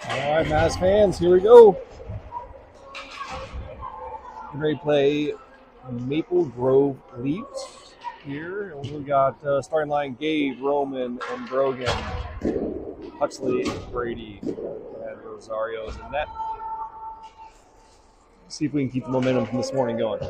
All right, Mavs fans, here we go. We're ready to play Maple Grove Leafs here. And we got starting line Gabe, Roman, and Brogan, Huxley, Brady, and Rosario's in net. See if we can keep the momentum from this morning going.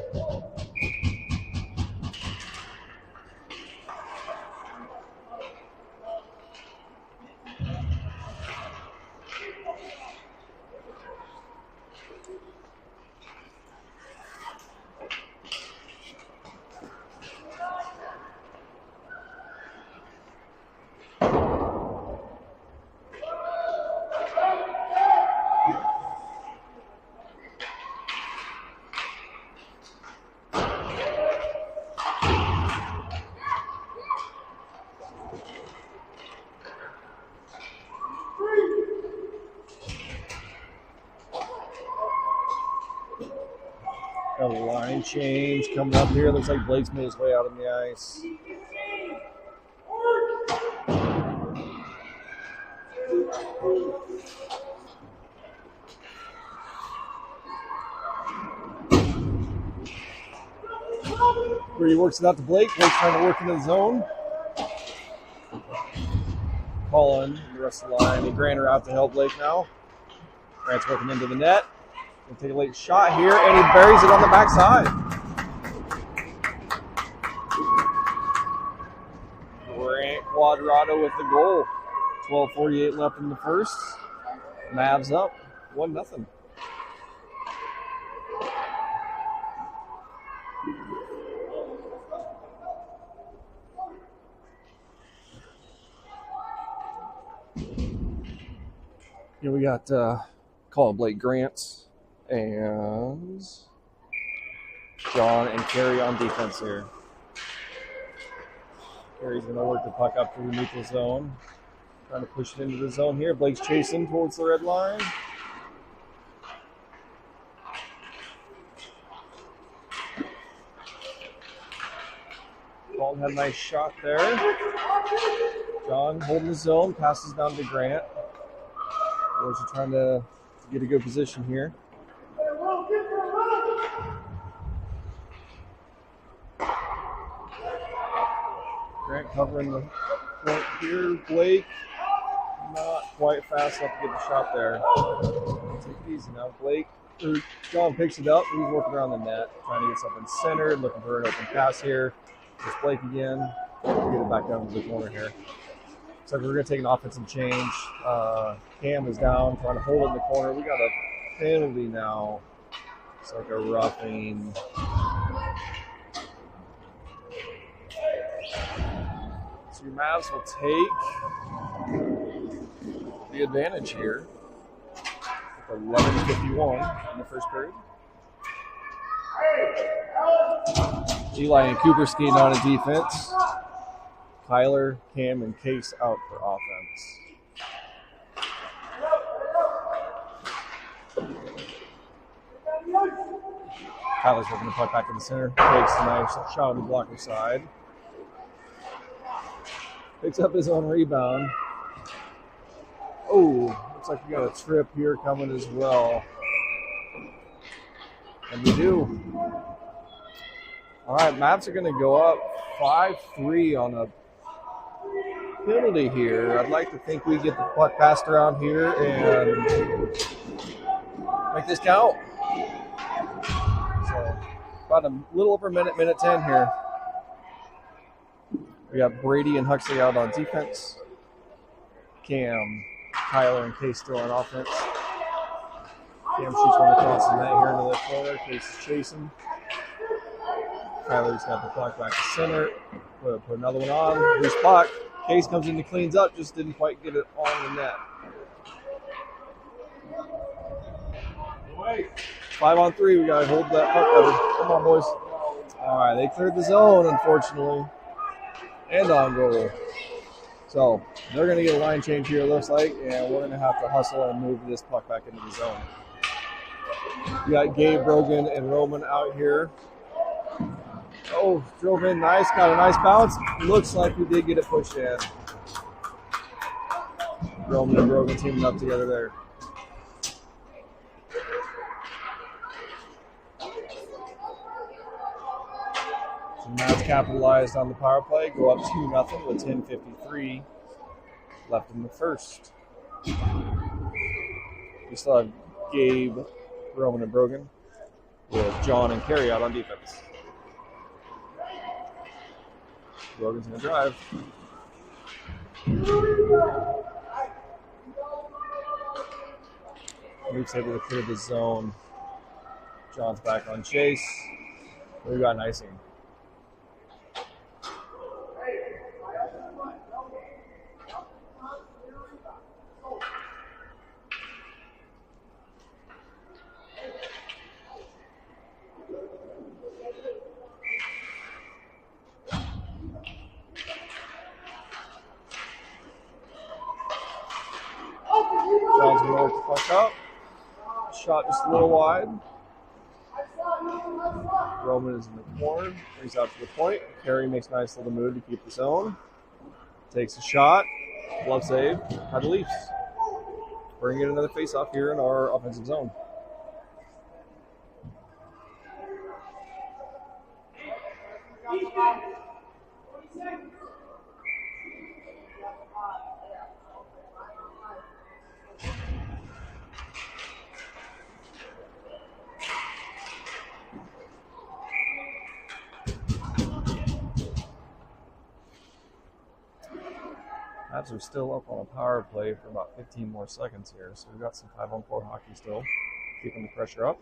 Got a line change coming up here. Looks like Blake's made his way out on the ice. Brady works it out to Blake. Blake's trying to work into the zone. Colin, the rest of the line. And Grant are out to help Blake now. Grant's working into the net. He'll take a late shot here, and he buries it on the backside. Grant Quadrado with the goal. 12:48 left in the first. Mavs up 1-0. Here we got Colin Blake Grant and John and Kerry on defense here. Kerry's going to work the puck up through the neutral zone. Trying to push it into the zone here. Blake's chasing towards the red line. Colin had a nice shot there. John holding the zone, passes down to Grant. Boys are trying to get a good position here. Grant covering the point here. Blake not quite fast enough to get the shot there. Take it easy now. John picks it up. He's working around the net, trying to get something centered, looking for an open pass here. It's Blake again. We'll get it back down to the corner here. So we're going to take an offensive change. Cam is down, trying to hold it in the corner. We got a penalty now. It's like a roughing. So your Mavs will take the advantage here. 11:51 in the first period. Eli and Cooper skating on a defense. Kyler, Cam, and Case out for offense. Kyler's working the puck back in the center. Takes a nice shot on the blocker side. Picks up his own rebound. Oh, looks like we got a trip here coming as well. And we do. All right, Mavs are going to go up 5-3 on a penalty here. I'd like to think we get the puck passed around here and make this count. So about a little over a minute 10 here. We got Brady and Huxley out on defense. Cam, Tyler, and Case still on offense. Cam shoots one across the net here into the corner. Case is chasing. Tyler's got the puck back to center. Put another one on. Loose puck. Case comes in and cleans up. Just didn't quite get it on the net. 5-on-3. We got to hold that puck better. Come on, boys. All right. They cleared the zone, unfortunately. And on goal. So they're going to get a line change here, it looks like. And we're going to have to hustle and move this puck back into the zone. We got Gabe, Brogan, and Roman out here. Oh, drove in nice, got a nice bounce. Looks like we did get it pushed in. Roman and Brogan teaming up together there. So Mavs capitalized on the power play, go up 2-0 with 10:53 left in the first. We still have Gabe, Roman, and Brogan with John and Kerry out on defense. Brogan's going to drive. Luke's able to clear the zone. John's back on chase. We got an icing. John's going to work the puck up. Shot just a little wide. Roman is in the corner. Brings out to the point. Kerry makes a nice little move to keep the zone. Takes a shot. Glove save by the Leafs. We're going to get another face-off here in our offensive zone. Mavs are still up on a power play for about 15 more seconds here, so we've got some 5-on-4 hockey still, keeping the pressure up.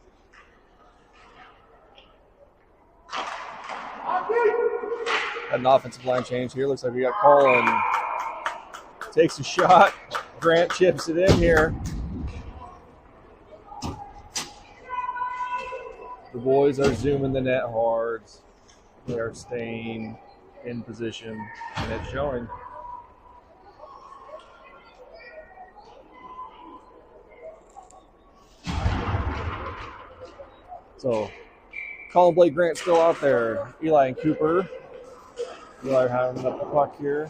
Had an offensive line change here. Looks like we got Colin. Takes a shot. Grant chips it in here. The boys are zooming the net hard. They are staying in position, and it's showing. So, Colin, Blake, Grant still out there. Eli and Cooper. Eli having up the puck here.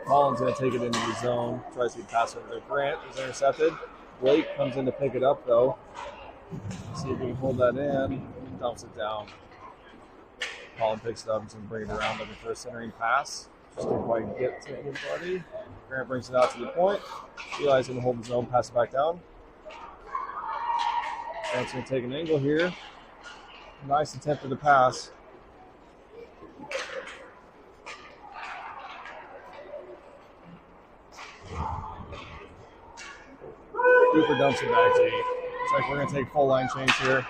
Colin's going to take it into the zone. Tries to pass over there. Grant is intercepted. Blake comes in to pick it up, though. See if he can hold that in. Dumps it down. Colin picks it up and bring it around looking for a centering pass. Just didn't quite get to anybody. Grant brings it out to the point. Eli's going to hold the zone, pass it back down. Grant's going to take an angle here. Nice attempt at the pass. Cooper dumps it back to 8. Looks like we're going to take full line change here.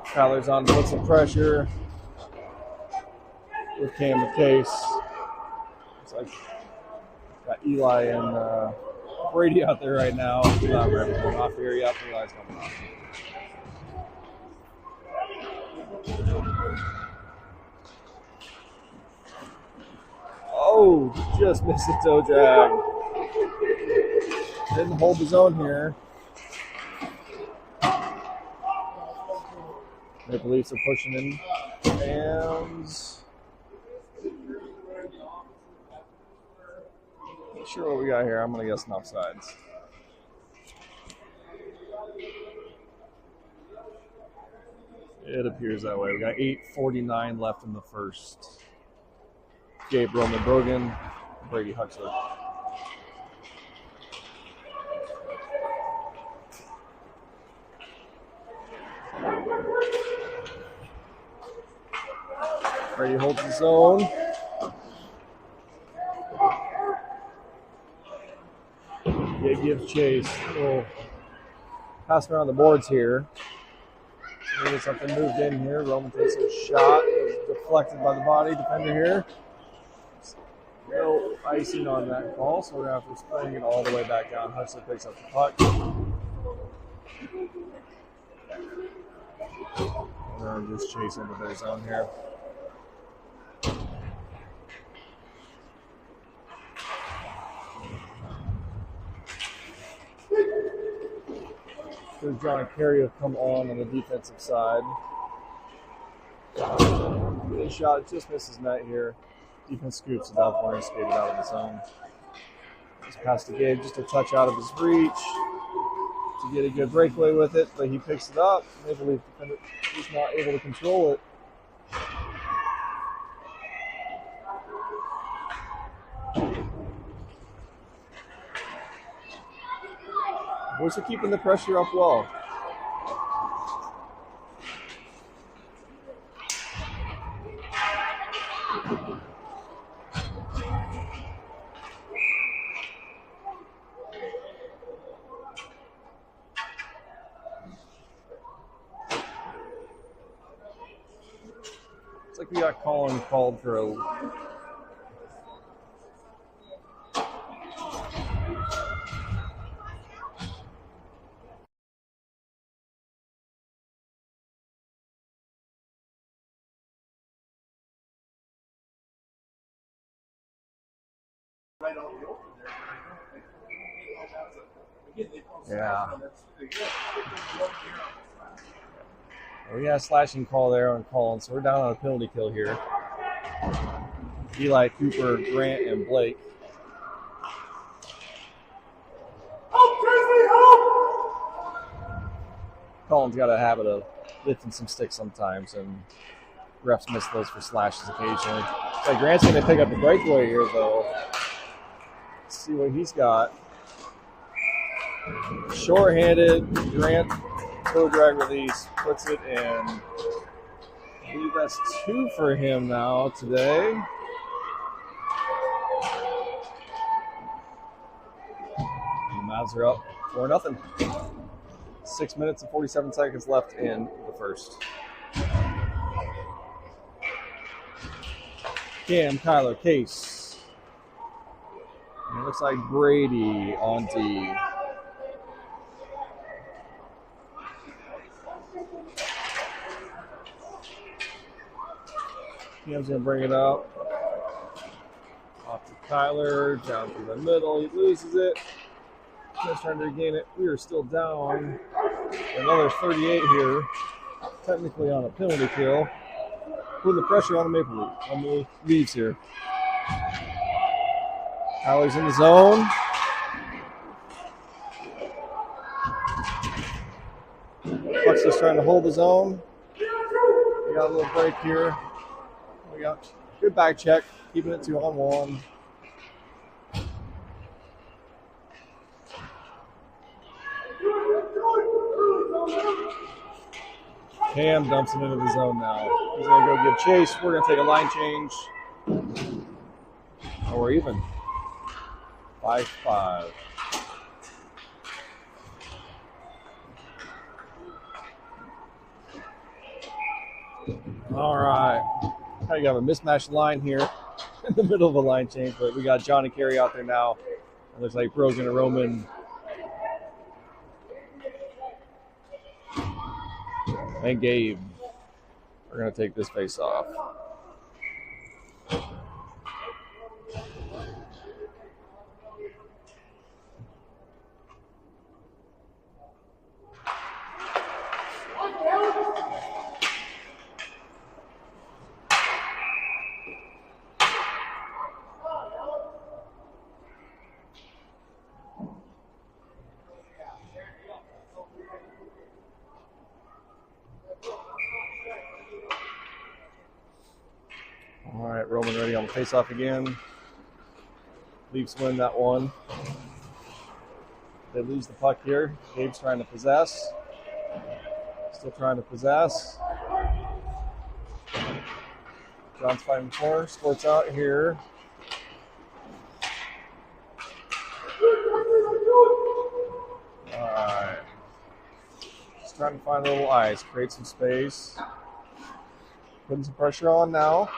Tyler's on to put some pressure with Cam the case. Looks like got Eli and Brady out there right now. We're going off here. Yep, Eli's coming off. Oh, just missed the toe drag. Didn't hold the zone here. Maple Leafs are pushing in. And not sure what we got here. I'm going to guess an offsides. It appears that way. We got 8:49 left in the first. Gabe, Roman, Brogan, Brady Huxley. Brady holds the zone. Gabe gives chase. We'll pass around the boards here. Maybe something moved in here. Roman takes a shot. It was deflected by the body defender here. No icing on that call, so we're going to have to spring it all the way back down. Huxley picks up the puck. We're going to just chase into their zone here. for John Kerry to come on the defensive side. Good shot, just misses net here. Defense scoops it up, Warren skated out of the zone. Just past to Gabe, just a touch out of his reach to get a good breakaway with it, but he picks it up. Maple Leaf defender is not able to control it. Boys are keeping the pressure up well. It's like we got Colin called for a yeah. We got a slashing call there on Collins, so we're down on a penalty kill here. Eli, Cooper, Grant, and Blake. Collins got a habit of lifting some sticks sometimes, and refs miss those for slashes occasionally. So Grant's going to pick up the breakaway here, though. Let's see what he's got. Short-handed, Grant toe drag release, puts it in. I believe that's 2 for him now today. The Mavs are up 4-0. 6 minutes and 47 seconds left in the first. Cam, Kyler, Case. And it looks like Brady on D. Cam's going to bring it up. Off to Kyler, down through the middle. He loses it. Cam's trying to regain it. We are still down. Another 38 here. Technically on a penalty kill. Putting the pressure on the Maple Leaf. On the Leafs here. Kyler's in the zone. Bucks just trying to hold the zone. We got a little break here. We got good back check, keeping it 2-on-1. Cam dumps it into the zone now. He's going to go give chase. We're going to take a line change. And we're even. 5-5. All right. Now you have a mismatched line here in the middle of a line change, but we got Johnny Carey out there now. It looks like Brogan and Roman and Gabe are going to take this face off. All right, Roman ready on the face-off again. Leafs win that one. They lose the puck here. Gabe's trying to possess. Still trying to possess. John's fighting corner. Sports out here. All right. Just trying to find a little ice. Create some space. Putting some pressure on now.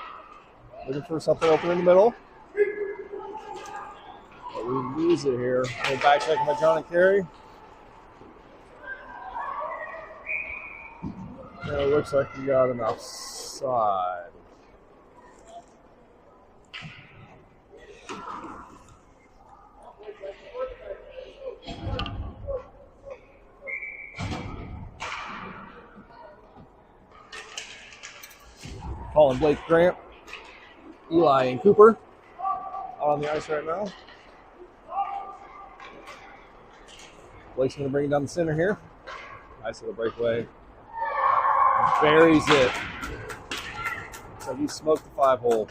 Looking for something open in the middle. But we lose it here. Go back checking by John and Carey. And it looks like we got an offside. Colin, Blake, Grant, Eli, and Cooper out on the ice right now. Blake's going to bring it down the center here. Nice little breakaway. Buries it. So he smoked the 5-hole.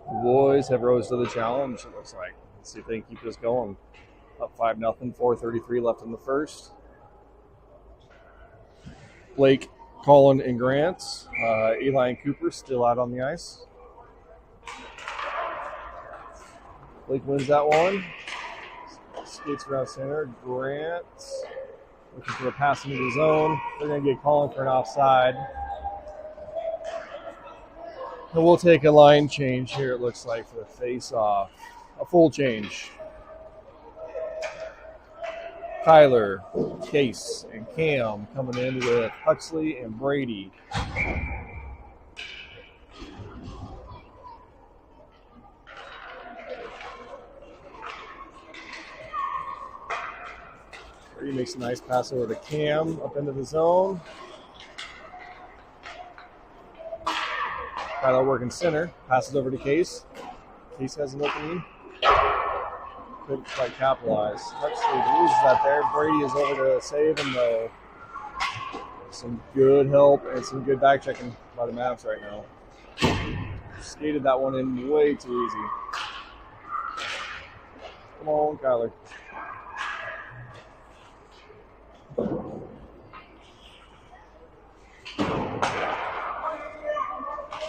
The boys have rose to the challenge, it looks like. Let's see if they can keep this going. Up 5-0, 4:33 left in the first. Blake, Colin, and Grant. Eli and Cooper still out on the ice. Blake wins that one. Skates around center. Grant looking for a pass into the zone. They're going to get Colin for an offside. And we'll take a line change here, it looks like, for the face-off. A full change. Tyler, Case, and Cam coming in with Huxley and Brady. Brady makes a nice pass over to Cam up into the zone. Tyler working center, passes over to Case. Case has an opening. Couldn't quite capitalize. Huxley loses that there. Brady is over to save him though. Some good help and some good back checking by the Mavs right now. Skated that one in way too easy. Come on, Kyler.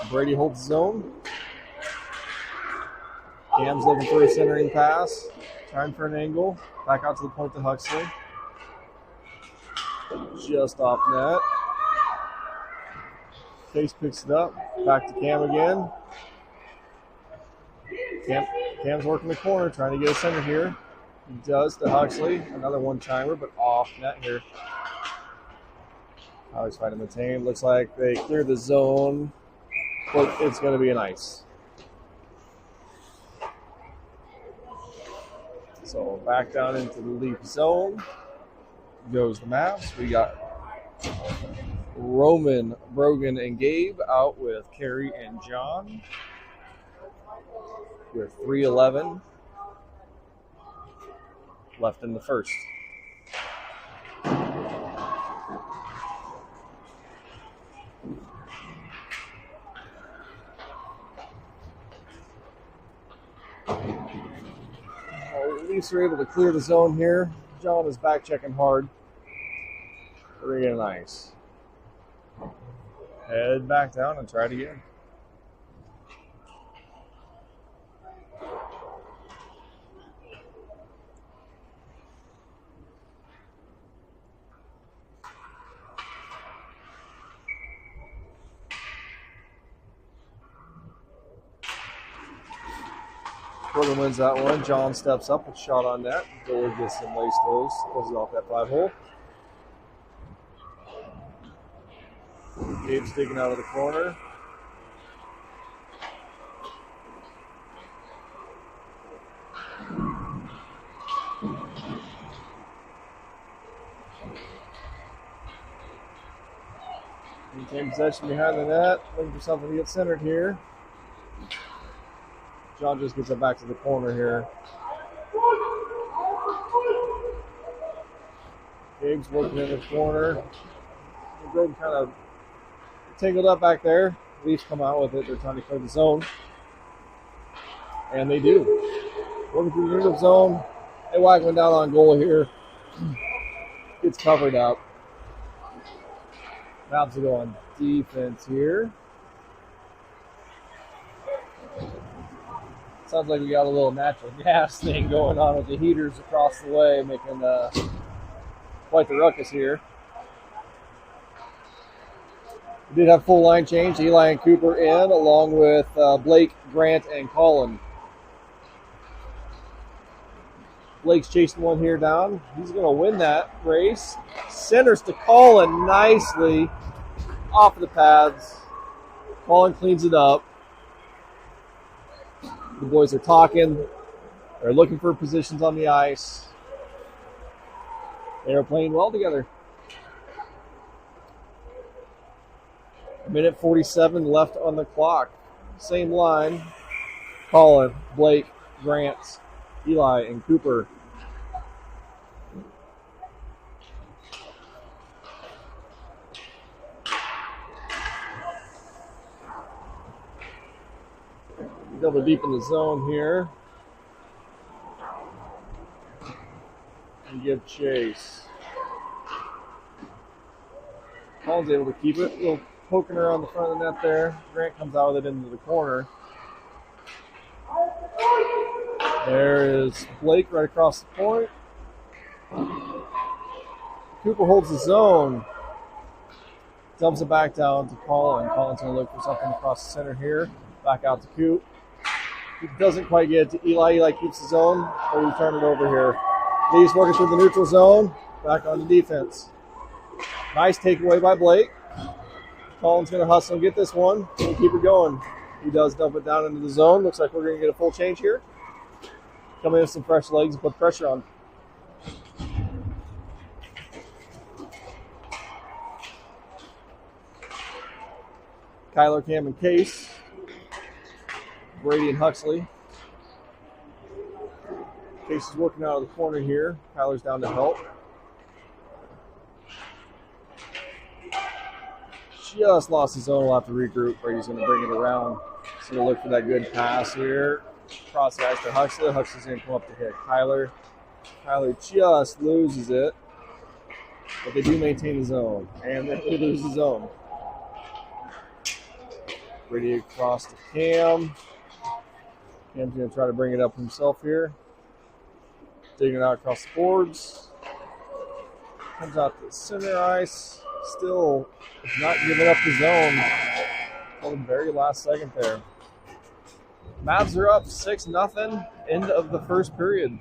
Brady holds his own. Cam's looking for a centering pass. Trying for an angle. Back out to the point to Huxley. Just off net. Case picks it up. Back to Cam again. Cam's working the corner, trying to get a center here. He does to Huxley. Another one-timer, but off net here. Alex fighting the tame. Looks like they cleared the zone, but it's going to be an ice. So back down into the leaf zone goes the Mavs. We got Roman, Brogan, and Gabe out with Kerry and John. We're 3:11 left in the first. Leafs are able to clear the zone here. John is back checking hard. Very nice. Head back down and try it again. Portland wins that one. John steps up with shot on net. Dillard gets some lace those. Closes off that 5-hole. Gabe's digging out of the corner. Maintain possession behind the net. Looking for something to get centered here. John just gets it back to the corner here. Gabe's working in the corner. Brogan kind of tangled up back there. Leafs come out with it. They're trying to clear the zone. And they do. Working through the neutral zone. They whack one down on goal here. Gets covered up. Mavs will go on defense here. Sounds like we got a little natural gas thing going on with the heaters across the way, making quite the ruckus here. We did have full line change. Eli and Cooper in, along with Blake, Grant, and Colin. Blake's chasing one here down. He's going to win that race. Centers to Colin nicely off of the pads. Colin cleans it up. The boys are talking. They're looking for positions on the ice. They are playing well together. A minute 47 left on the clock. Same line. Colin, Blake, Grant, Eli, and Cooper. Double deep in the zone here. And give chase. Colin's able to keep it. A little poking around the front of the net there. Grant comes out with it into the corner. There is Blake right across the point. Cooper holds the zone. Dumps it back down to Colin. Colin's going to look for something across the center here. Back out to Coop. He doesn't quite get it to Eli. Eli keeps the zone, but we turn it over here. Lee's working through the neutral zone. Back on the defense. Nice takeaway by Blake. Colin's going to hustle and get this one. We'll keep it going. He does dump it down into the zone. Looks like we're going to get a full change here. Come in with some fresh legs and put pressure on. Kyler, Cam, and Case. Brady and Huxley. Case is working out of the corner here. Kyler's down to help. Just lost his zone. We'll have to regroup. Brady's going to bring it around. So we'll look for that good pass here. Cross guys to Huxley. Huxley's going to come up to hit Kyler. Kyler just loses it. But they do maintain the zone. And they lose the zone. Brady across to Cam. Cam's going to try to bring it up himself here. Digging it out across the boards. Comes out to the center ice. Still not giving up the zone until the very last second there. Mavs are up 6-0. End of the first period.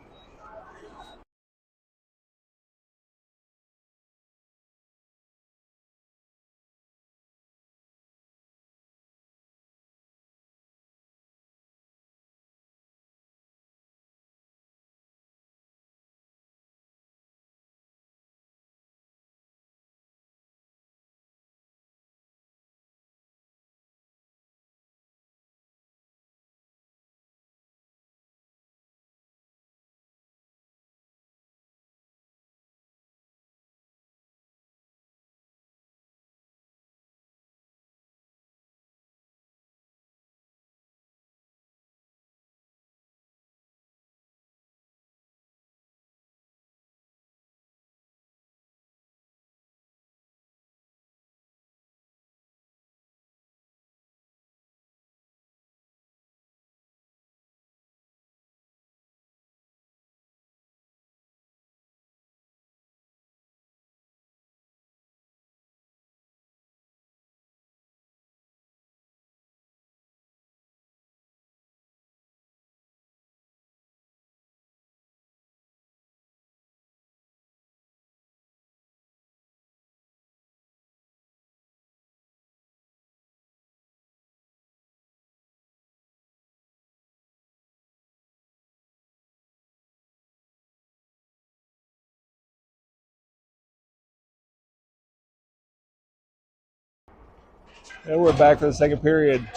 And we're back for the second period.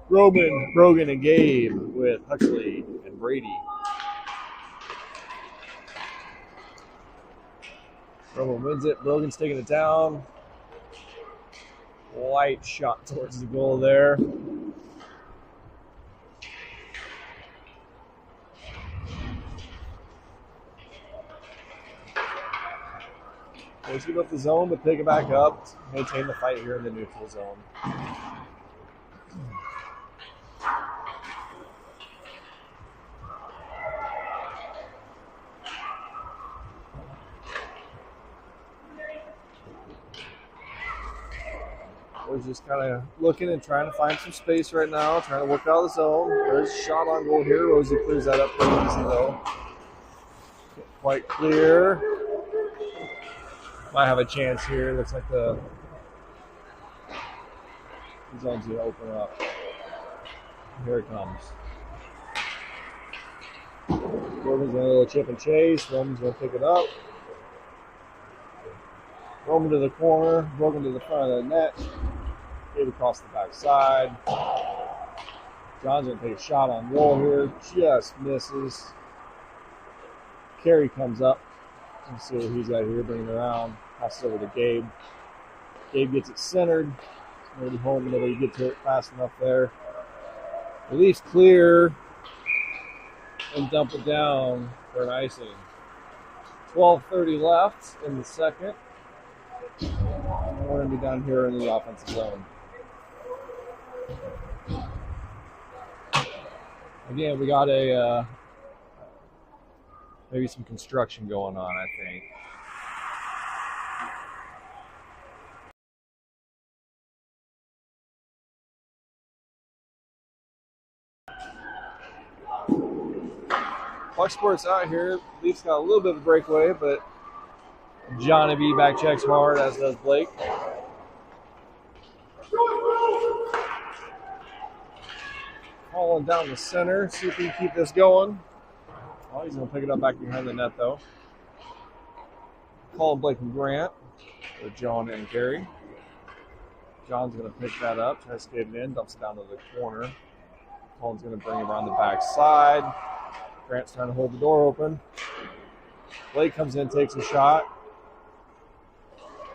Brogan, and Gabe with Huxley and Brady. Brogan wins it. Brogan's taking it down. Light shot towards the goal there. Let's give up the zone, but pick it back up. Maintain the fight here in the neutral zone. We're just kind of looking and trying to find some space right now, trying to work out of the zone. There's a shot on goal here. Rosie clears that up pretty easy, though. Quite clear. Might have a chance here. Looks like the zone's going to open up. Here it comes. Gordon's going to little chip and chase. Roman's going to pick it up. Roman to the corner, Brogan to the front of the net. Gabe across the backside. John's going to take a shot on goal here. Just misses. Carey comes up. Let's see what he's got here. Bring it around. Passes over to Gabe. Gabe gets it centered. Maybe home until he gets to it fast enough there. Release clear. And dump it down for an icing. 12:30 left in the second. We're going to be down here in the offensive zone. Again, we got a maybe some construction going on, I think. Puck Sports out here. Leafs got a little bit of a breakaway, but Johnny B back checks hard, as does Blake. Calling down the center, see if we can keep this going. Oh, he's going to pick it up back behind the net, though. Calling Blake and Grant with John and Gary. John's going to pick that up, tries to get it in, dumps it down to the corner. Colin's going to bring it around the backside. Grant's trying to hold the door open. Blake comes in, takes a shot.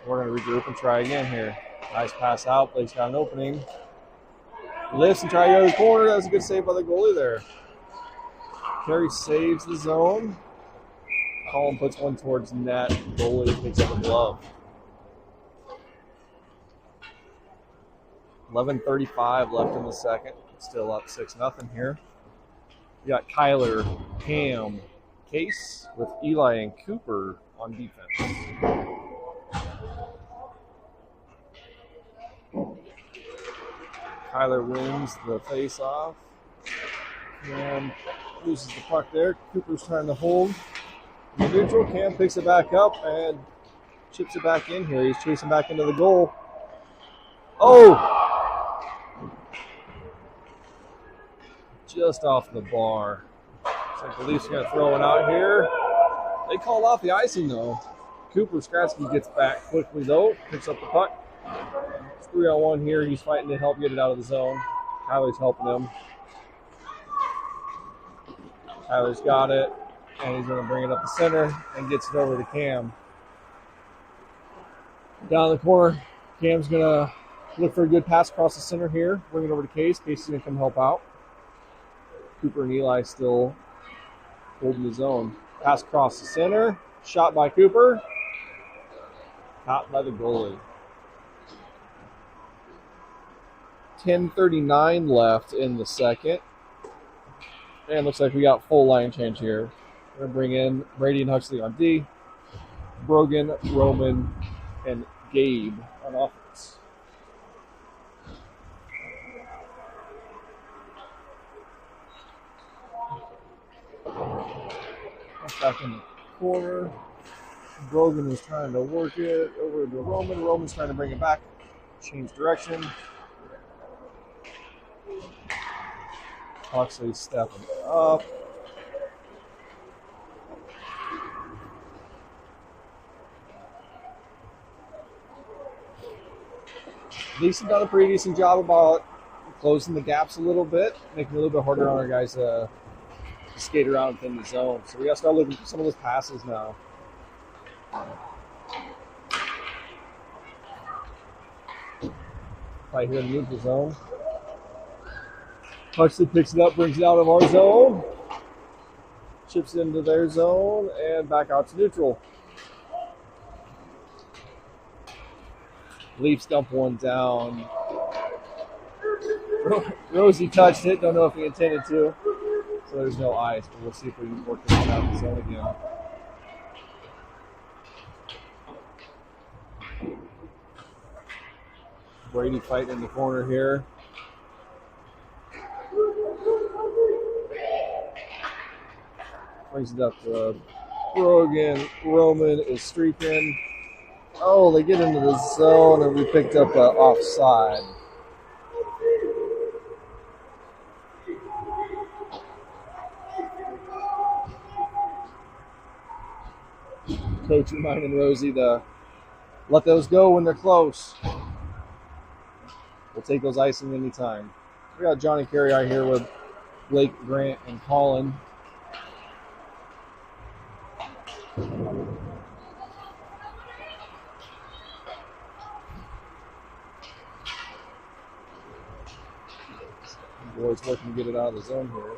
We're going to regroup and try again here. Nice pass out. Blake's got an opening. Lifts and try to go to the corner. That was a good save by the goalie there. Carey saves the zone. Colin puts one towards net. Goalie picks up a glove. 11:35 left in the second. Still up 6-0 here. We got Kyler, Cam, Case with Eli and Cooper on defense. Kyler wins the face-off. Cam loses the puck there. Cooper's trying to hold in the neutral. Cam picks it back up and chips it back in here. He's chasing back into the goal. Oh! Just off the bar. Looks like the Leafs are going to throw it out here. They called off the icing, though. Cooper Skratsky gets back quickly, though. Picks up the puck. It's 3-on-1 here. He's fighting to help get it out of the zone. Tyler's helping him. Tyler's got it. And he's going to bring it up the center and gets it over to Cam. Down the corner, Cam's going to look for a good pass across the center here. Bring it over to Case. Case is going to come help out. Cooper and Eli still holding the zone. Pass across the center. Shot by Cooper. Caught by the goalie. 10:39 left in the second. And looks like we got full line change here. We're going to bring in Brady and Huxley on D. Brogan, Roman, and Gabe on offense. Back in the corner. Brogan is trying to work it over to Roman. Roman's trying to bring it back. Change direction. Huxley stepping up. Leafs have done a pretty decent job about closing the gaps a little bit, making it a little bit harder on our guys to skate around within the zone. So we got to start looking for some of those passes now. Right here in the neutral zone. Huxley picks it up, brings it out of our zone. Chips into their zone and back out to neutral. Leafs dump one down. Rosie touched it. Don't know if he intended to. So there's no ice, but we'll see if we can work this out in the zone again. Brady fighting in the corner here. Brings it up to Brogan. Roman is streaking. Oh, they get into the zone and we picked up offside. Coach reminding Rosie to Let those go when they're close. We'll take those icing anytime. We got Johnny Carey out here with Blake, Grant, and Colin. Boys working to get it out of the zone here.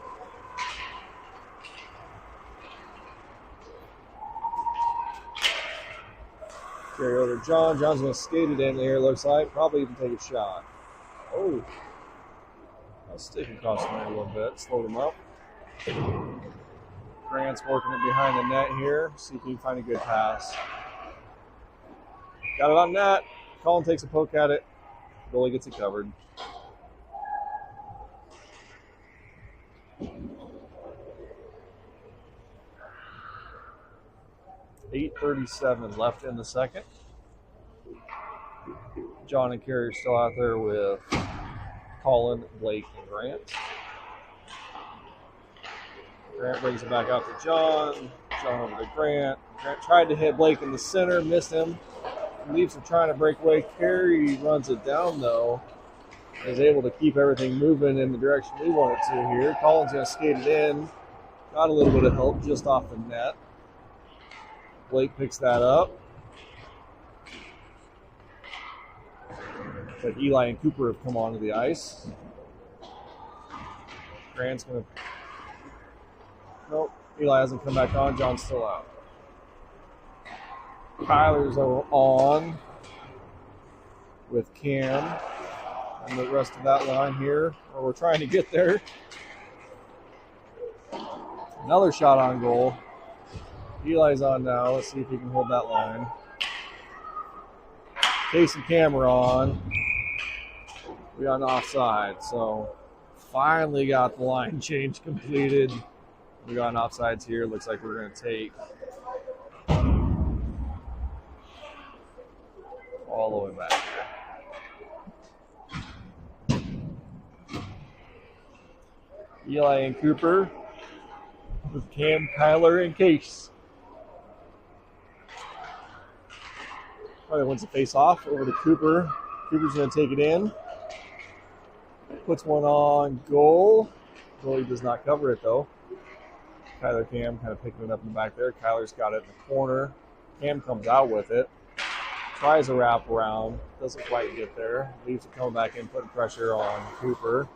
Carry over to John. John's going to skate it in there, it looks like. Probably even take a shot. Oh. That's sticking across the net a little bit. Slowed him up. Grant's working it behind the net here. See if he can find a good pass. Got it on net. Colin takes a poke at it. Goalie gets it covered. .8:37 left in the second. John and Carey are still out there with Colin, Blake, and Grant. Grant brings it back out to John. John over to Grant. Grant tried to hit Blake in the center, missed him. Leafs are trying to break away. Carey runs it down, though. Is able to keep everything moving in the direction we want it to here. Colin's going to skate it in. Got a little bit of help just off the net. Blake picks that up. But Eli and Cooper have come onto the ice. Grant's going to... Nope, Eli hasn't come back on. John's still out. Kyler's on with Cam and the rest of that line here, or we're trying to get there. Another shot on goal. Eli's on now. Let's see if he can hold that line. Case and camera on. We got an offside, so finally got the line change completed. We got an offsides here. Looks like we're going to take all the way back here. Eli and Cooper with Cam, Kyler, and Case. Probably wins the face off over to Cooper. Cooper's going to take it in. Puts one on goal. Goalie does not cover it, though. Kyler Cam kind of picking it up in the back there. Kyler's got it in the corner. Cam comes out with it. Tries a wrap around. Doesn't quite get there. Leaves it coming back in, putting pressure on Cooper.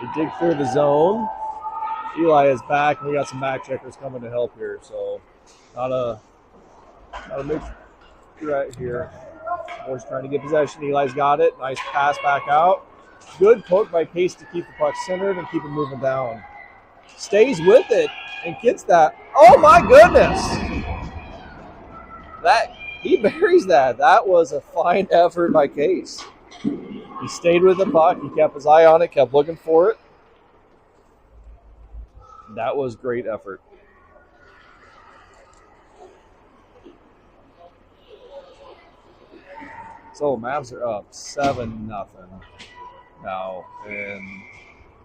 They dig through the zone. Eli is back, and we got some back checkers coming to help here. So not a big threat here. Boys trying to get possession. Eli's got it. Nice pass back out. Good poke by Case to keep the puck centered and keep it moving down. Stays with it and gets that. Oh my goodness! He buries that. That was a fine effort by Case. He stayed with the puck. He kept his eye on it, kept looking for it. That was great effort. So Mavs are up 7-0 now, and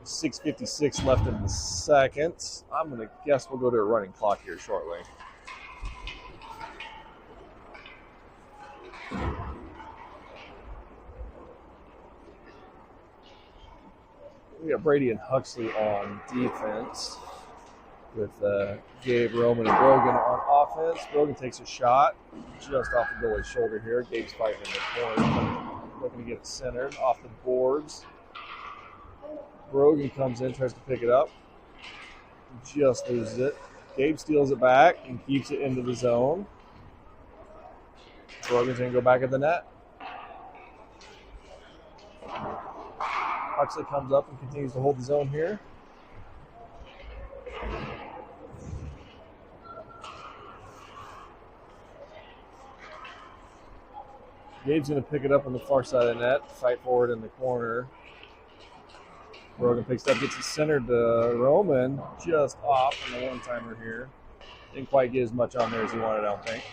6:56 left in the second. I'm going to guess we'll go to a running clock here shortly. We got Brady and Huxley on defense with Gabe, Roman, and Brogan on offense. Brogan takes a shot just off the goalie's shoulder here. Gabe's fighting in the corner, looking to get it centered off the boards. Brogan comes in, tries to pick it up. Just loses it. Gabe steals it back and keeps it into the zone. Brogan's going to go back at the net. Huxley comes up and continues to hold the zone here. Gabe's going to pick it up on the far side of the net, fight forward in the corner. Brogan picks it up, gets it centered to Roman, just off on the one-timer here. Didn't quite get as much on there as he wanted, I don't think.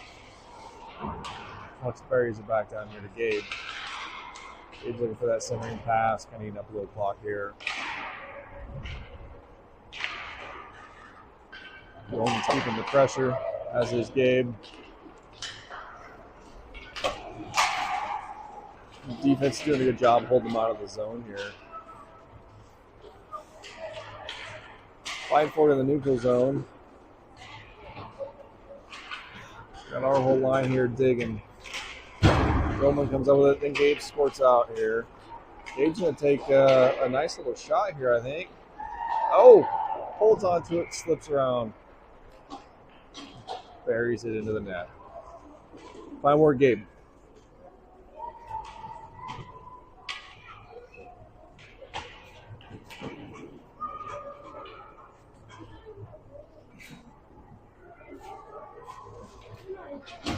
Hux buries it back down here to Gabe. Gabe's looking for that centering pass, kind of eating up a little clock here. Roman's keeping the pressure, as is Gabe. Defense is doing a good job holding them out of the zone here. Fighting forward in the neutral zone. Got our whole line here digging. Roman comes up with it, then Gabe squirts out here. Gabe's going to take a nice little shot here, I think. Oh, holds onto it, slips around. Buries it into the net. Final word, Gabe.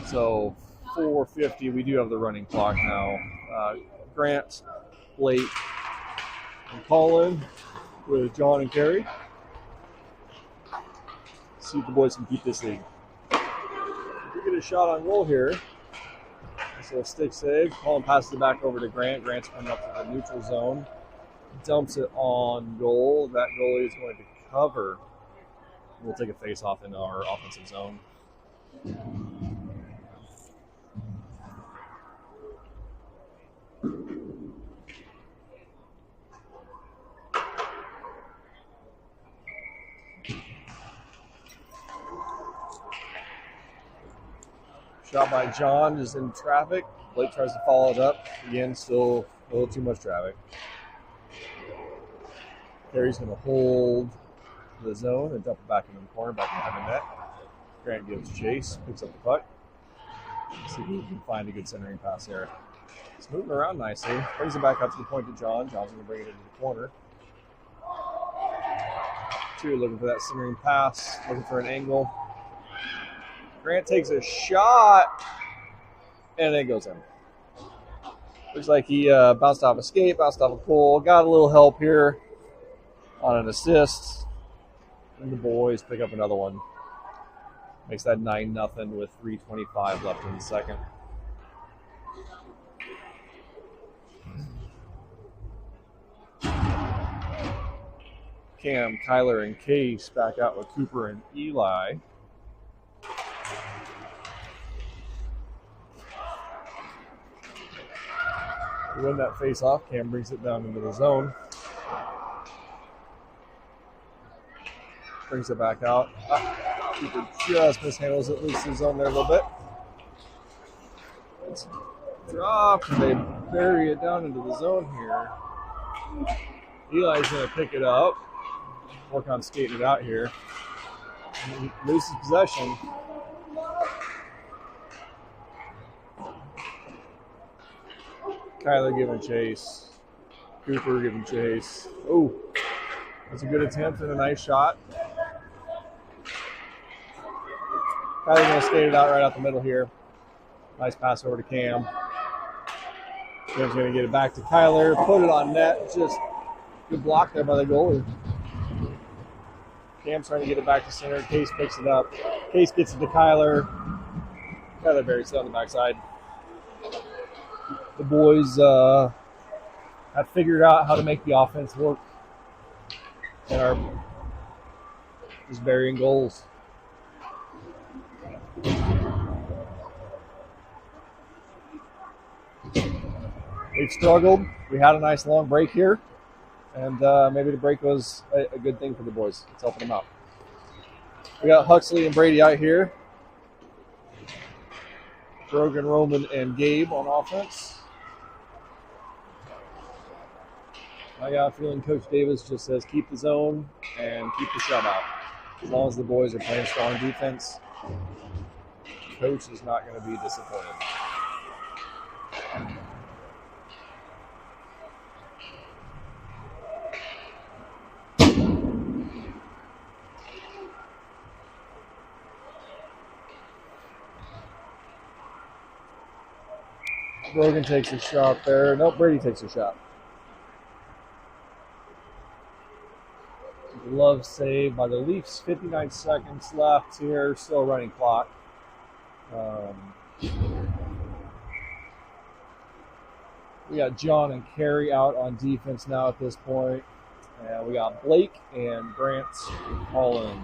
So 4:50, we do have the running clock now. Grant, Blake, and Colin with John and Kerry. See if the boys can keep this lead. If we get a shot on goal here, nice little stick save. Colin passes it back over to Grant. Grant's coming up to the neutral zone. Dumps it on goal. That goalie is going to cover. We'll take a face-off in our offensive zone. Shot by John is in traffic. Blake tries to follow it up. Again, still a little too much traffic. Kerry's going to hold the zone and dump it back into the corner, back behind the net. Grant gives chase, picks up the puck. See if he can find a good centering pass there. It's moving around nicely. Brings it back up to the point to John. John's going to bring it into the corner. Two looking for that centering pass, looking for an angle. Grant takes a shot, and it goes in. Looks like he bounced off a skate, bounced off a pole, got a little help here on an assist. And the boys pick up another one. Makes that 9-0 with 3:25 left in the second. Cam, Kyler, and Case back out with Cooper and Eli. We win that face-off. Cam brings it down into the zone. Brings it back out. Cooper just mishandles it, loses his zone there a little bit. It's dropped, and they bury it down into the zone here. Eli's going to pick it up, work on skating it out here. And he loses possession. Kyler giving chase. Cooper giving chase. Oh, that's a good attempt and a nice shot. Kyler's going to skate it out right out the middle here. Nice pass over to Cam. Cam's going to get it back to Kyler. Put it on net. Just good block there by the goalie. Cam's trying to get it back to center. Case picks it up. Case gets it to Kyler. Kyler buries it on the backside. The boys have figured out how to make the offense work and are just burying goals. We've struggled. We had a nice long break here, and maybe the break was a good thing for the boys. It's helping them out. We got Huxley and Brady out here. Brogan, Roman, and Gabe on offense. I got a feeling Coach Davis just says keep the zone and keep the shutout. As long as the boys are playing strong defense, Coach is not going to be disappointed. Brogan takes a shot there. Nope, Brady takes a shot. Glove save by the Leafs. 59 seconds left here. Still running clock. We got John and Kerry out on defense now at this point. And we got Blake and Grant Colin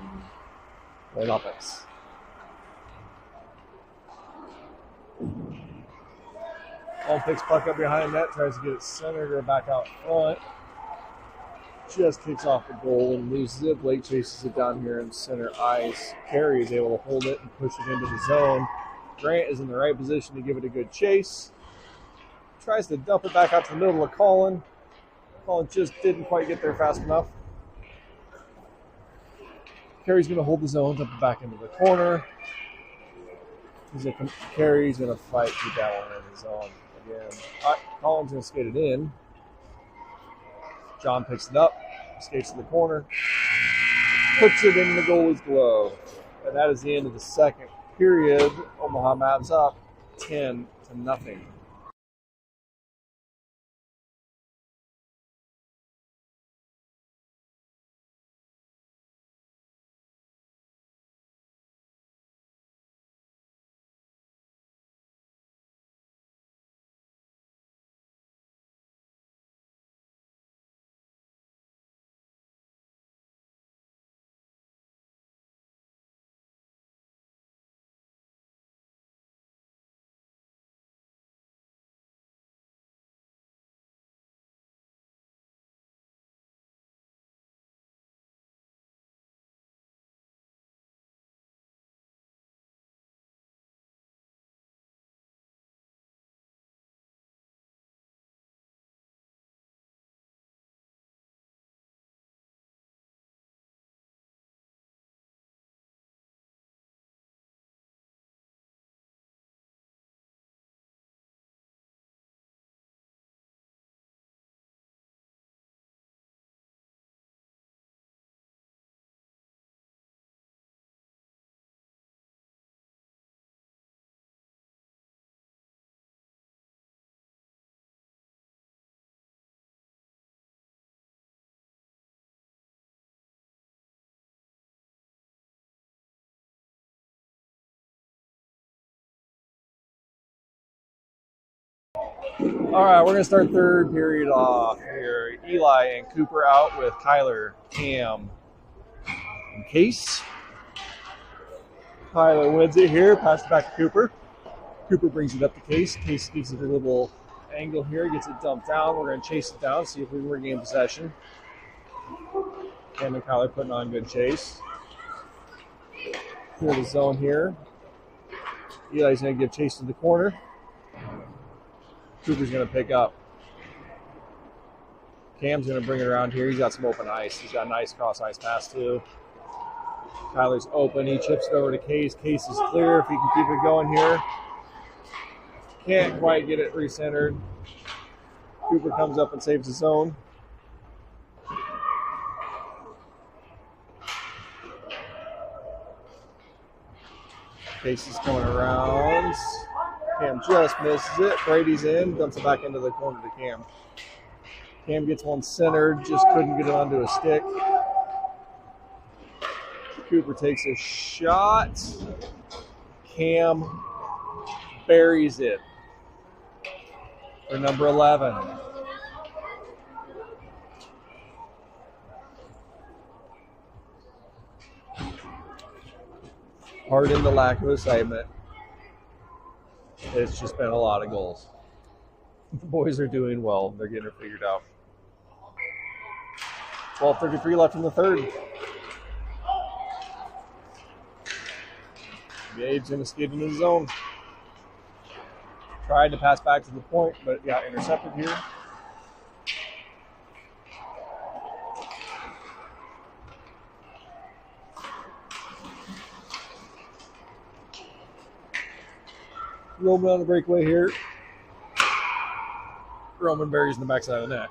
on offense. Ball picks puck up behind net, tries to get it centered or back out front. Just kicks off the goal and loses it. Blake chases it down here in center ice. Carey is able to hold it and push it into the zone. Grant is in the right position to give it a good chase. Tries to dump it back out to the middle of Colin. Colin just didn't quite get there fast enough. Carey's going to hold the zone, dump it back into the corner. Carey's going to fight to keep that one in the zone again. Colin's going to skate it in. John picks it up, skates to the corner, puts it in the goalie's glove. And that is the end of the second period. Omaha Mavs up 10-0. All right, we're going to start third period off here. Eli and Cooper out with Kyler, Cam, and Case. Kyler wins it here, passes it back to Cooper. Cooper brings it up to Case. Case gives it a little angle here, gets it dumped down. We're going to chase it down, see if we can regain possession. Cam and Kyler putting on good chase. Clear the zone here. Eli's going to give chase to the corner. Cooper's going to pick up. Cam's going to bring it around here. He's got some open ice. He's got a nice cross-ice pass, too. Kyler's open. He chips it over to Case. Case is clear if he can keep it going here. Can't quite get it recentered. Cooper comes up and saves the zone. Case is coming around. Cam just misses it. Brady's in, dumps it back into the corner to Cam. Cam gets one centered, just couldn't get it onto a stick. Cooper takes a shot. Cam buries it for number 11. Pardon the lack of excitement. It's just been a lot of goals. The boys are doing well. They're getting it figured out. 12:33 left in the third. Gabe's going to skid into the zone. Tried to pass back to the point, but got intercepted here. Roman on the breakaway here. Roman buries in the backside of the net.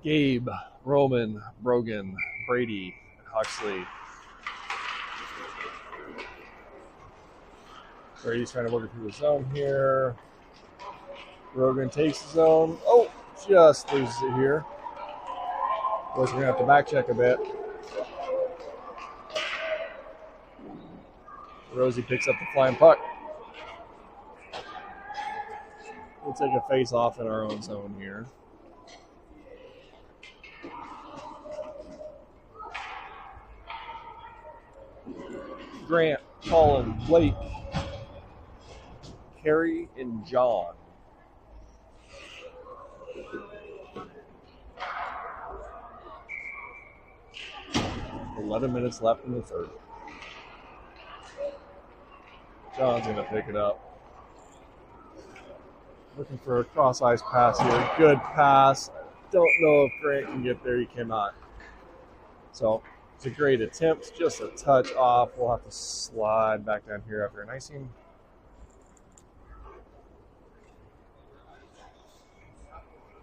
Gabe, Roman, Brogan, Brady, and Huxley. Brady's trying to work it through the zone here. Brogan takes the zone. Oh, just loses it here. Boys are going to have to back check a bit. Rosie picks up the flying puck. We'll take a face off in our own zone here. Grant, Colin, Blake, Carrie, and John. $11 left in the third. John's going to pick it up. Looking for a cross-ice pass here. Good pass. Don't know if Grant can get there. He cannot. So it's a great attempt. Just a touch off. We'll have to slide back down here after an icing.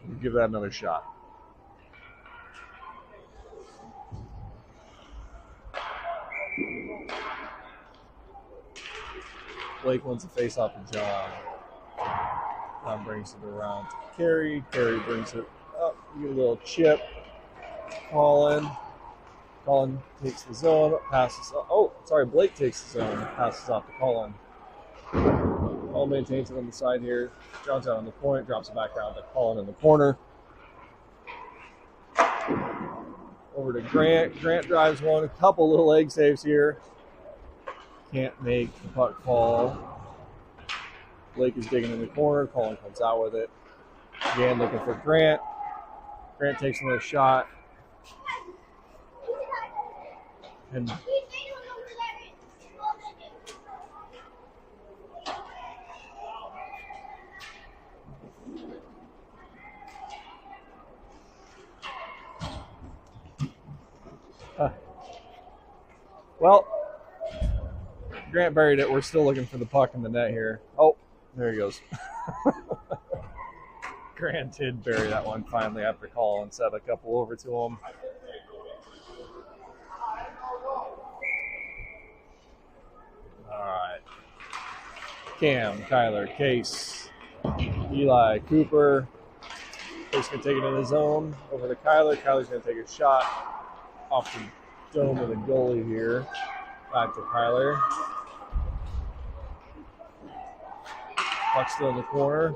We'll give that another shot. Blake wants to face off to John. John brings it around to Carrie. Carrie brings it up. You get a little chip. Colin takes the zone. Passes. Oh, sorry. Blake takes the zone. Passes off to Colin. Colin maintains it on the side here. John's out on the point. Drops it back around to Colin in the corner. Over to Grant. Grant drives one. A couple little leg saves here. Can't make the puck fall. Blake is digging in the corner. Colin comes out with it. Again, looking for Grant. Grant takes another shot. And well, Grant buried it. We're still looking for the puck in the net here. Oh, there he goes. Grant did bury that one finally after Colin set a couple over to him. All right. Cam, Kyler, Case, Eli, Cooper. Case going to take it in the zone. Over to Kyler. Kyler's going to take a shot off the dome of the goalie here. Back to Kyler. Puck still in the corner.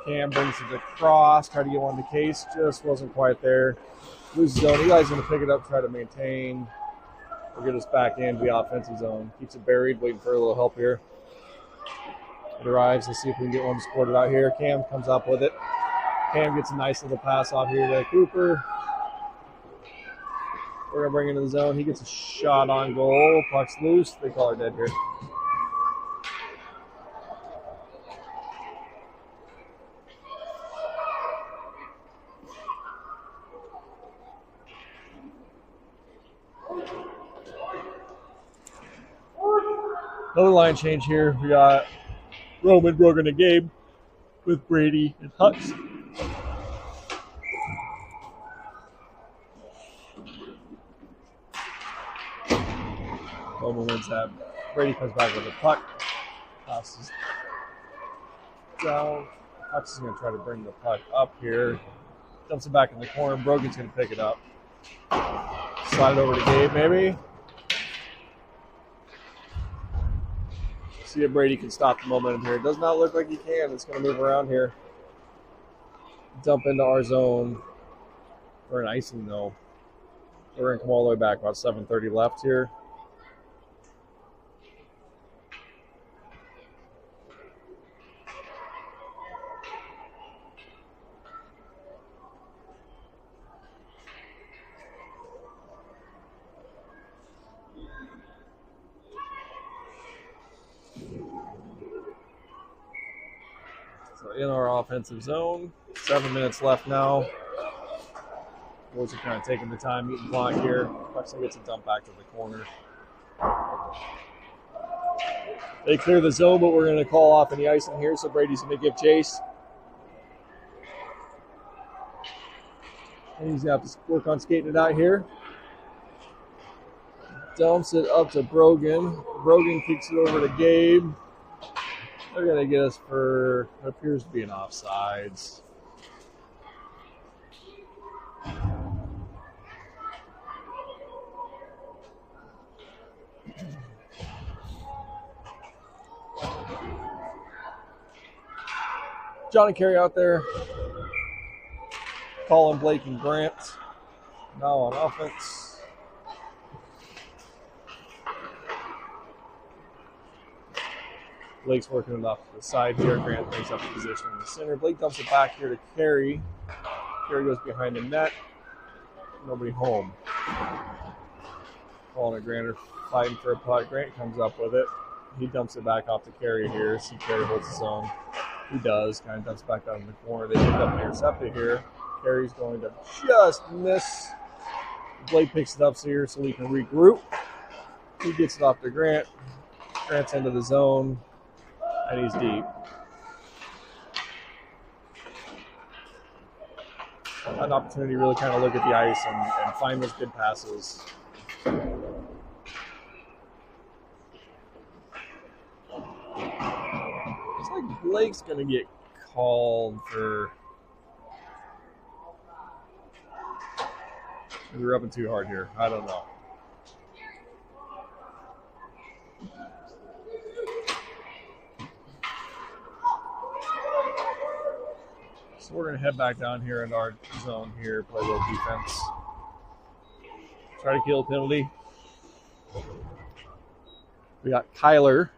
Cam brings it across. Try to get one to Case. Just wasn't quite there. Loses zone. Eli's going to pick it up, try to maintain. We'll get us back into the offensive zone. Keeps it buried, waiting for a little help here. It arrives. Let's see if we can get one squirted out here. Cam comes up with it. Cam gets a nice little pass off here to Cooper. We're going to bring it into the zone. He gets a shot on goal. Puck's loose. They call her dead here. Another line change here. We got Roman, Brogan, and Gabe with Brady and Hutz. Roman wins that. Brady comes back with a puck. Passes down. Hutz is going to try to bring the puck up here. Dumps it back in the corner. Brogan's going to pick it up. Slide it over to Gabe, maybe. See if Brady can stop the momentum here. It does not look like he can. It's going to move around here. Dump into our zone for an icing, though. We're going to come all the way back. About 7:30 left here. So in our offensive zone, 7 minutes left now. Boys are kind of taking the time, eating clock here. Buxton gets a dump back to the corner. They clear the zone, but we're going to call off any icing here, so Brady's going to give chase. And he's going to have to work on skating it out here. Dumps it up to Brogan. Brogan kicks it over to Gabe. They're going to get us for what appears to be an offsides. John and Carey out there. Colin, Blake, and Grant now on offense. Blake's working it off to the side here. Grant takes up the position in the center. Blake dumps it back here to Carey. Carey goes behind the net. Nobody home. Colin and Grant are fighting for a puck. Grant comes up with it. He dumps it back off to Carey here. See Carey holds his own. He does. Kind of dumps it back down in the corner. They pick up and intercept it here. Carey's going to just miss. Blake picks it up here so he can regroup. He gets it off to Grant. Grant's into the zone, and he's deep. An opportunity to really kind of look at the ice and find those good passes. Looks like Blake's going to get called for... Maybe we're rubbing too hard here. I don't know. So we're going to head back down here in our zone here, play a little defense. Try to kill a penalty. We got Kyler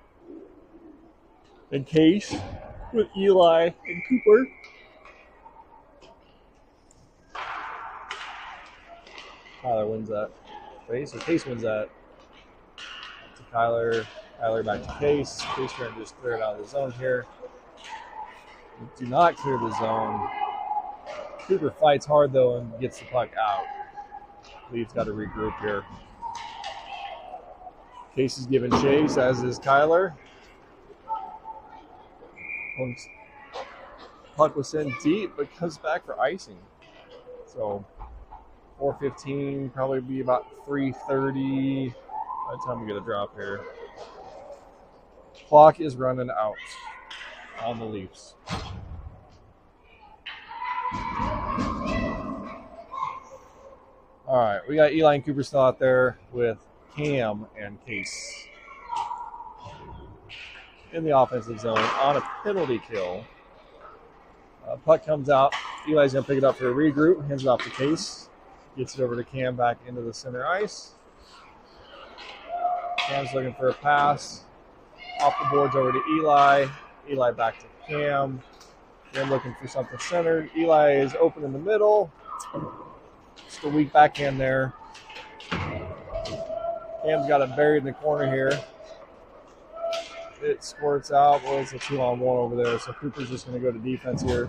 and Case with Eli and Cooper. Kyler wins that. So Case wins that. To Kyler. Kyler back to Case. Case trying to just clear it out of the zone here. Do not clear the zone. Cooper fights hard though and gets the puck out. Leafs got to regroup here. Case is giving chase, as is Kyler. Puck was sent deep, but comes back for icing. So 4:15, probably be about 3:30 by the time we get a drop here. Clock is running out on the Leafs. All right, we got Eli and Cooper still out there with Cam and Case in the offensive zone on a penalty kill. Puck comes out. Eli's going to pick it up for a regroup. Hands it off to Case. Gets it over to Cam back into the center ice. Cam's looking for a pass. Off the boards over to Eli. Eli back to Cam. Cam looking for something centered. Eli is open in the middle. Just a weak backhand there. Cam's got it buried in the corner here. It squirts out. Well, it's a 2-on-1 over there, so Cooper's just going to go to defense here.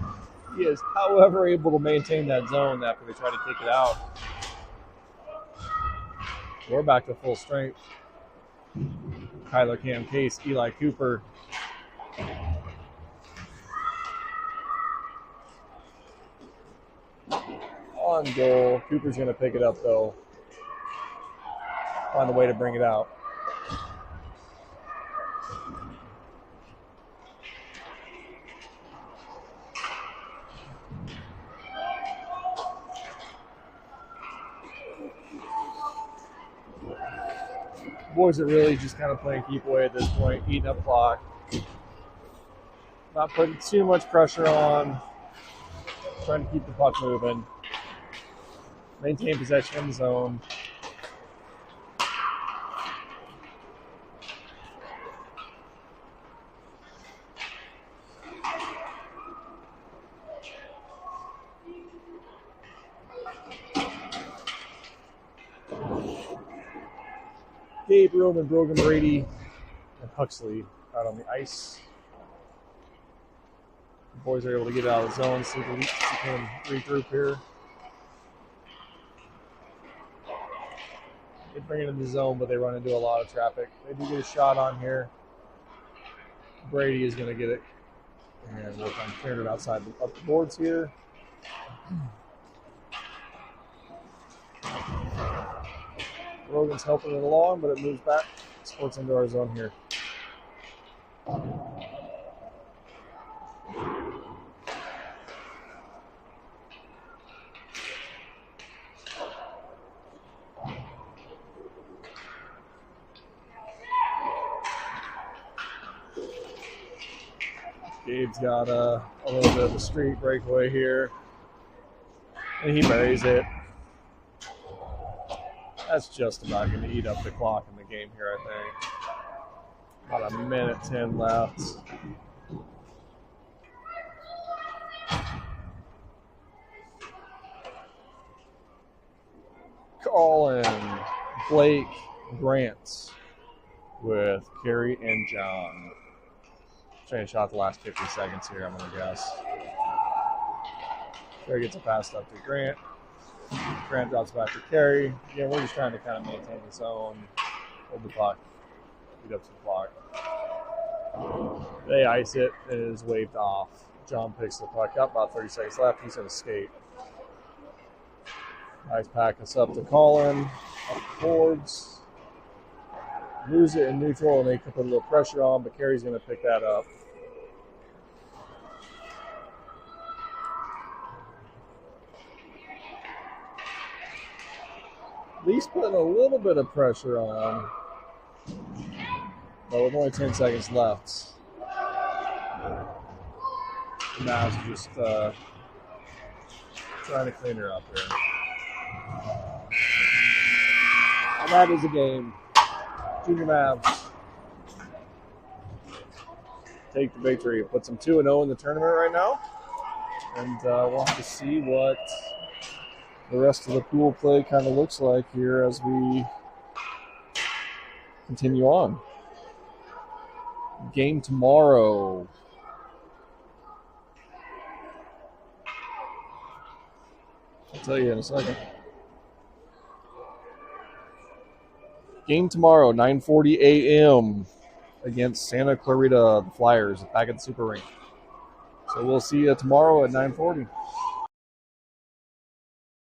He is, however, able to maintain that zone after they try to kick it out. We're back to full strength. Kyler, Cam, Case, Eli, Cooper. On goal. Cooper's going to pick it up, though. Find a way to bring it out. Boys are really just kind of playing keep away at this point, eating up clock. Not putting too much pressure on. Trying to keep the puck moving. Maintain possession in the zone. Gabe, Roman, Brogan, Brady, and Huxley out on the ice. The boys are able to get out of the zone, see the Leafs can regroup here. They bring it in the zone, but they run into a lot of traffic. They do get a shot on here. Brady is going to get it. And work on clearing it outside up the boards here. Rogan's helping it along, but it moves back. Sports into our zone here. Gabe's got a little bit of a street breakaway here. And he buries it. That's just about going to eat up the clock in the game here, I think. About a minute 10 left. Colin, Blake, Grant with Carrie and John. Trying to shot the last 50 seconds here, I'm going to guess. Carrie gets a pass up to Grant. Grant drops back to Carrie. Yeah, we're just trying to kind of maintain the zone, hold the puck, beat up some clock. They ice it. It is waved off. John picks the puck up. About 30 seconds left. He's going to skate. Nice pack us up to Colin. Up towards. Lose it in neutral, and they can put a little pressure on, but Carrie's going to pick that up. At least putting a little bit of pressure on. But with only 10 seconds left, the Mavs are just trying to clean her up here. And that is a game. Junior Mavs take the victory. It puts them 2-0 in the tournament right now. And we'll have to see what the rest of the pool play kind of looks like here as we continue on. Game tomorrow. I'll tell you in a second. Game tomorrow, 9:40 a.m. against Santa Clarita, the Flyers, back at the Super Rink. So we'll see you tomorrow at 9:40.